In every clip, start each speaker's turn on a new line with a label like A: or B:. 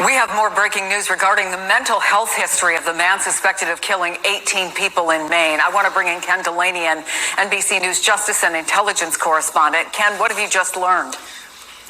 A: We have more breaking news regarding the mental health history of the man suspected of killing 18 people in Maine. I want to bring in Ken Delaney, NBC News Justice and Intelligence correspondent. Ken, what have you just learned?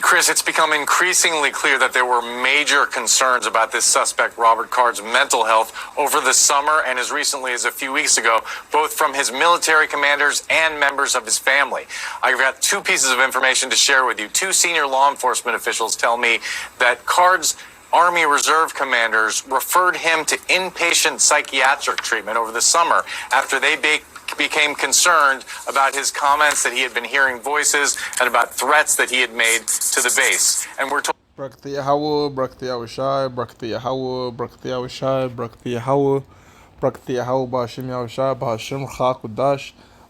B: Chris, it's become increasingly clear that there were major concerns about this suspect, Robert Card's mental health over the summer and as recently as a few weeks ago, both from his military commanders and members of his family. I've got two pieces of information to share with you. Two senior law enforcement officials tell me that Card's Army Reserve commanders referred him to inpatient psychiatric treatment over the summer after they became concerned about his comments that he had been hearing voices and about threats that he had made to the base. And we're told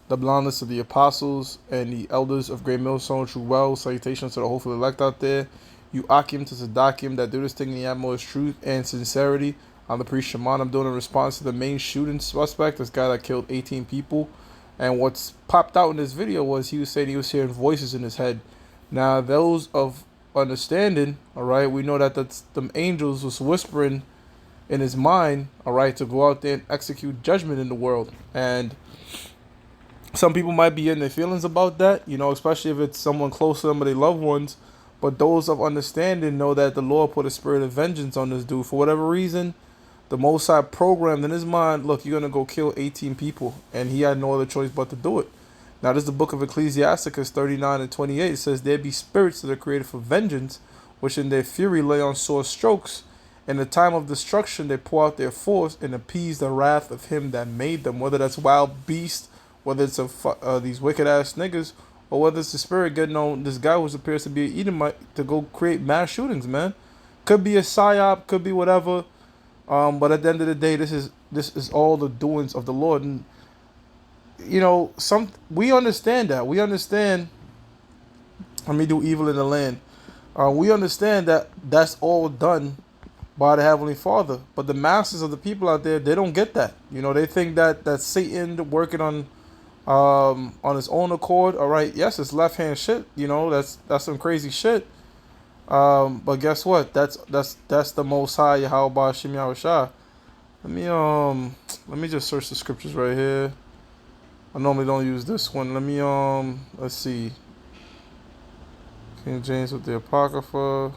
C: the blindness of the apostles and the elders of Great Millstone, true well. Salutations to the hopeful elect out there. You Akim to Sadakim that do this thing in the utmost truth and sincerity. I'm the priest Shaman. I'm doing a response to the main shooting suspect, this guy that killed 18 people. And what's popped out in this video was he was saying he was hearing voices in his head. Now, those of understanding, all right, we know that them angels was whispering in his mind, all right, to go out there and execute judgment in the world. And some people might be in their feelings about that, you know, especially if it's someone close to them or their loved ones. But those of understanding know that the Lord put a spirit of vengeance on this dude. For whatever reason, the Most High programmed in his mind, look, you're going to go kill 18 people. And he had no other choice but to do it. Now, this is the book of Ecclesiasticus 39 and 28. It says, there be spirits that are created for vengeance, which in their fury lay on sore strokes. In the time of destruction, they pour out their force and appease the wrath of him that made them. Whether that's wild beasts, whether it's these wicked-ass niggas, or whether it's the spirit getting on this guy who appears to be an Edomite to go create mass shootings, man. Could be a psyop, could be whatever. But at the end of the day, this is all the doings of the Lord. And you know, we understand that. We understand. Let me do evil in the land. We understand that that's all done by the Heavenly Father. But the masses of the people out there, they don't get that. You know, they think that Satan working on his own accord. All right, yes, it's left hand shit. You know, that's some crazy shit. But guess what? That's the Most High Yahweh Hashem Yahushua. Let me just search the scriptures right here. I normally don't use this one. Let me let's see. King James with the Apocrypha.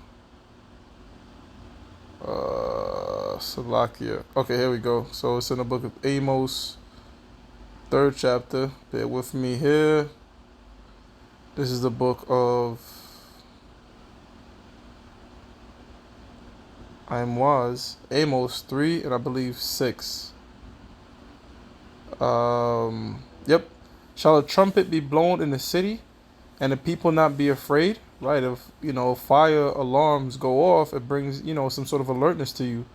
C: Salakia. Okay, here we go. So it's in the book of Amos, 3rd chapter. Bear with me here. This is the book of Amos 3 and I believe 6. Yep. Shall a trumpet be blown in the city, and the people not be afraid? Right. If fire alarms go off, it brings some sort of alertness to you.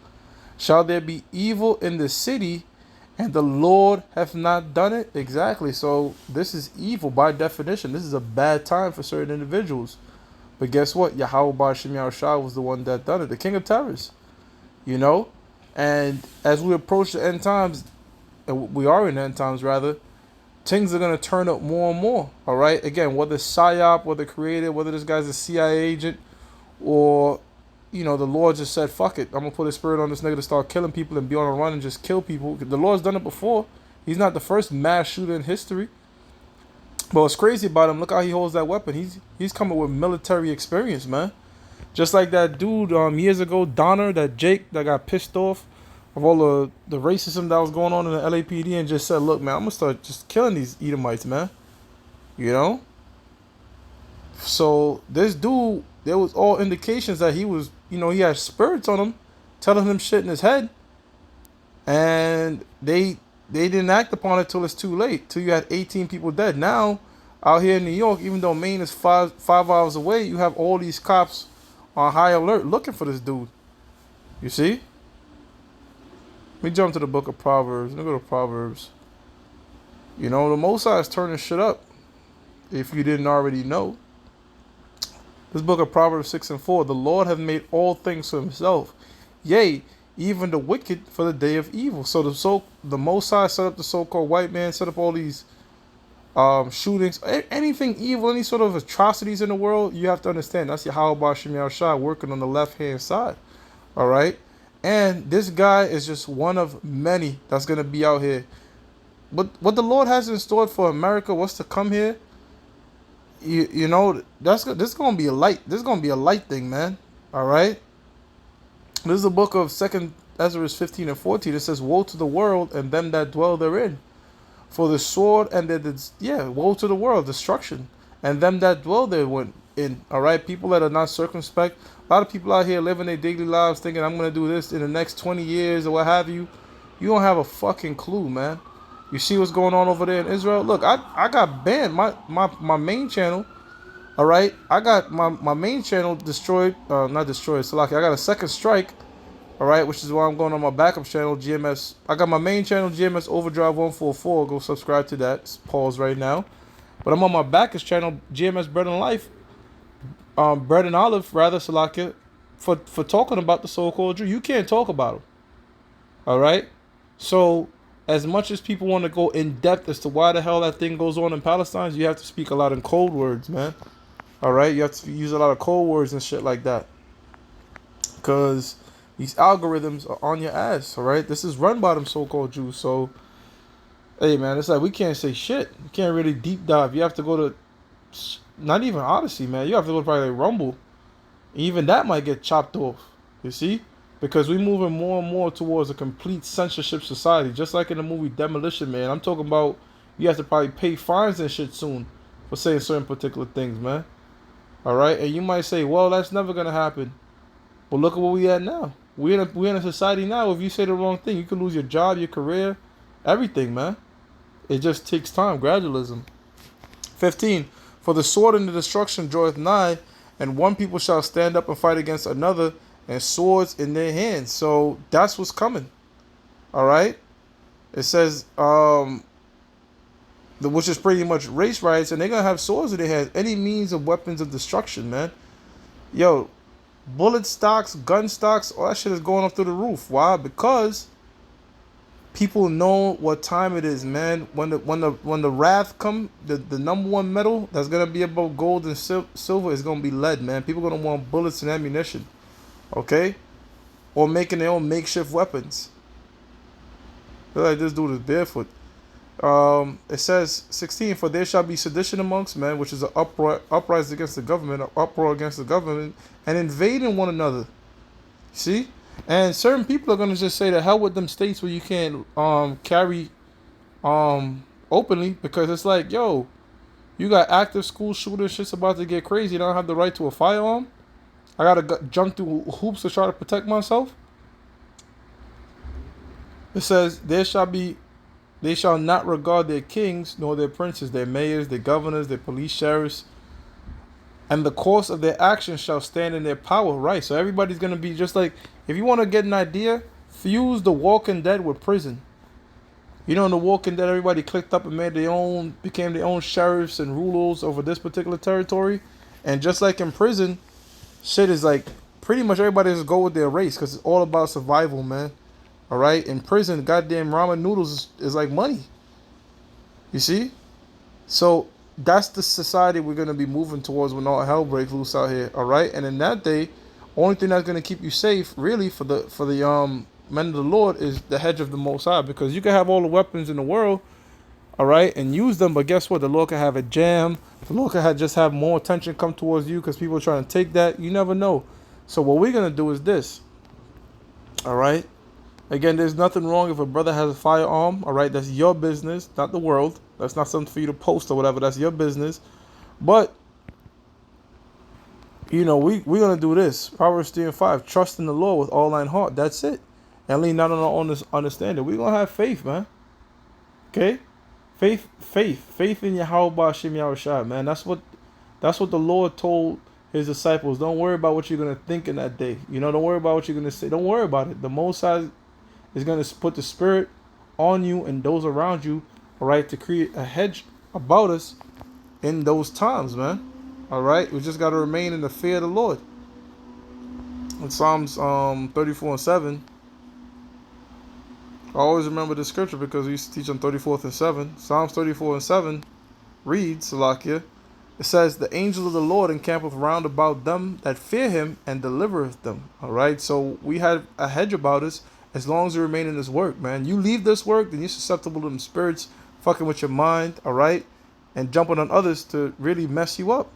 C: Shall there be evil in the city, and the Lord hath not done it? Exactly. So this is evil by definition. This is a bad time for certain individuals. But guess what? Yahweh Ba'ashem Yahushua was the one that done it, the King of Terrors. And as we approach the end times, we are in the end times rather, things are going to turn up more and more. All right. Again, whether psyop, whether created, whether this guy's a CIA agent, or the Lord just said, fuck it, I'm gonna put a spirit on this nigga to start killing people and be on a run and just kill people. The Lord's done it before. He's not the first mass shooter in history. But what's crazy about him, look how he holds that weapon. He's coming with military experience, man. Just like that dude years ago, Donner, that Jake that got pissed off of all the racism that was going on in the LAPD and just said, look, man, I'm gonna start just killing these Edomites, man. So this dude, there was all indications that he was, he had spirits on him, telling him shit in his head. And they didn't act upon it till it's too late, till you had 18 people dead. Now, out here in New York, even though Maine is five hours away, you have all these cops on high alert looking for this dude. You see? Let me jump to the book of Proverbs. Let me go to Proverbs. The Most High is turning shit up, if you didn't already know. This book of Proverbs 6 and 4. The Lord hath made all things for himself. Yea, even the wicked for the day of evil. So the Most High set up the so-called white man, set up all these shootings, anything evil, any sort of atrocities in the world. You have to understand that's Yahweh Ba'ashem Yahushua working on the left-hand side. All right, and this guy is just one of many that's gonna be out here. But what the Lord has in store for America, what's to come here, you know, this is gonna be a light. This is gonna be a light thing, man. All right. This is the book of Second Ezra 15 and 14. It says, "Woe to the world and them that dwell therein, for the sword and woe to the world, destruction, and them that dwell therein." All right, people that are not circumspect. A lot of people out here living their daily lives thinking, "I'm gonna do this in the next 20 years or what have you." You don't have a fucking clue, man. You see what's going on over there in Israel? Look, I got banned. My main channel. All right, I got my main channel destroyed. Not destroyed. So like I got a second strike. All right, which is why I'm going on my backup channel, GMS. I got my main channel, GMS Overdrive 144. Go subscribe to that. It's pause right now. But I'm on my backup channel, GMS Bread&Olive, Bread&Olive rather, Salakia, for talking about the so-called Jew. You can't talk about them. All right. So as much as people want to go in depth as to why the hell that thing goes on in Palestine, you have to speak a lot in code words, man. All right, you have to use a lot of code words and shit like that, because these algorithms are on your ass. All right, this is run by them so-called Jews. So, hey, man, it's like we can't say shit. You can't really deep dive. You have to go to not even Odyssey, man. You have to go to probably like Rumble. Even that might get chopped off. You see, because we're moving more and more towards a complete censorship society, just like in the movie Demolition Man. I'm talking about you have to probably pay fines and shit soon for saying certain particular things, man. All right, and you might say, well, that's never gonna happen. But look at where we at now. We're in a society now. If you say the wrong thing, you can lose your job, your career, everything, man. It just takes time. Gradualism. 15. For the sword and the destruction draweth nigh, and one people shall stand up and fight against another, and swords in their hands. So that's what's coming. All right. It says, which is pretty much race riots, and they're gonna have swords in their hands. Any means of weapons of destruction, man. Yo, bullet stocks, gun stocks, all that shit is going up through the roof. Why? Because people know what time it is, man. When the wrath come, the number one metal that's gonna be above gold and silver is gonna be lead, man. People gonna want bullets and ammunition, okay, or making their own makeshift weapons. They're like, this dude is barefoot. It says 16, for there shall be sedition amongst men, which is an uprising against the government, an uproar against the government, and invading one another. See? And certain people are gonna just say the hell with them states where you can't carry openly, because it's like, yo, you got active school shooters, shit's about to get crazy. You don't have the right to a firearm. I gotta jump through hoops to try to protect myself. It says they shall not regard their kings, nor their princes, their mayors, their governors, their police sheriffs, and the course of their actions shall stand in their power. Right, so everybody's going to be just like, if you want to get an idea, fuse The Walking Dead with prison. You know, in The Walking Dead, everybody clicked up and became their own sheriffs and rulers over this particular territory. And just like in prison, shit is like, pretty much everybody just go with their race, because it's all about survival, man. All right, in prison, goddamn ramen noodles is like money. You see? So that's the society we're going to be moving towards when all hell breaks loose out here. All right, and in that day, only thing that's going to keep you safe, really, for the men of the Lord, is the hedge of the Most High, because you can have all the weapons in the world, all right, and use them, but guess what? The Lord can have a jam. The Lord can just have more attention come towards you because people are trying to take that. You never know. So what we're going to do is this. All right. Again, there's nothing wrong if a brother has a firearm, all right? That's your business, not the world. That's not something for you to post or whatever. That's your business. But, you know, we're going to do this. Proverbs 3:5, trust in the Lord with all thine heart. That's it. And lean not on our own understanding. We're going to have faith, man. Okay? Faith in Yahweh Shem Yahushua, man. That's what the Lord told his disciples. Don't worry about what you're going to think in that day. You know, don't worry about what you're going to say. Don't worry about it. The Most High is going to put the Spirit on you and those around you, all right, to create a hedge about us in those times, man. All right, we just got to remain in the fear of the Lord. In Psalms 34:7, I always remember the scripture because we used to teach on 34th and 7. Psalms 34:7 reads, Salakia, It says, the angel of the Lord encampeth round about them that fear him and delivereth them. All right. So we have a hedge about us as long as we remain in this work, man. You leave this work, then you're susceptible to them spirits fucking with your mind, all right, and jumping on others to really mess you up.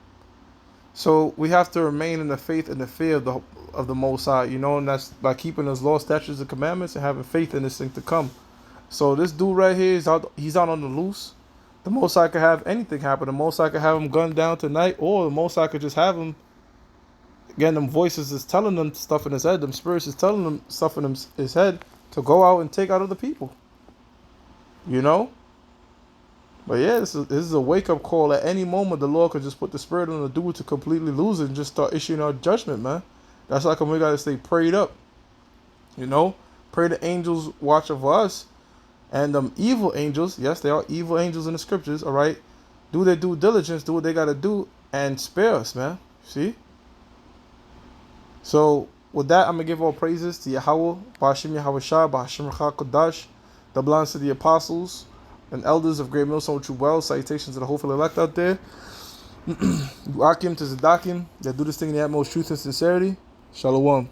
C: So we have to remain in the faith and the fear of the Most High, you know, and that's by keeping His law, statutes, and commandments, and having faith in this thing to come. So this dude right here is out. He's out on the loose. The Most High could have anything happen. The Most High could have him gunned down tonight, or the Most High could just have him. Again, them voices is telling them stuff in his head. Them spirits is telling them stuff in his head to go out and take out other people. You know. But yeah, this is a wake-up call. At any moment, the Lord could just put the spirit on the dude to completely lose it and just start issuing our judgment, man. That's like we got to stay prayed up. You know? Pray the angels watch over us. And them evil angels, yes, they are evil angels in the scriptures, all right? Do their due diligence, do what they got to do, and spare us, man. See? So, with that, I'm going to give all praises to Yahweh, Ba'ashim Yahweh Shah, Ba'ashim Rachah Kodash, the blessings to the apostles and elders of Great Millstone True Well. Salutations to the hopeful elect out there. Akim to Zadakim that do this thing in the utmost truth and sincerity. Shalom.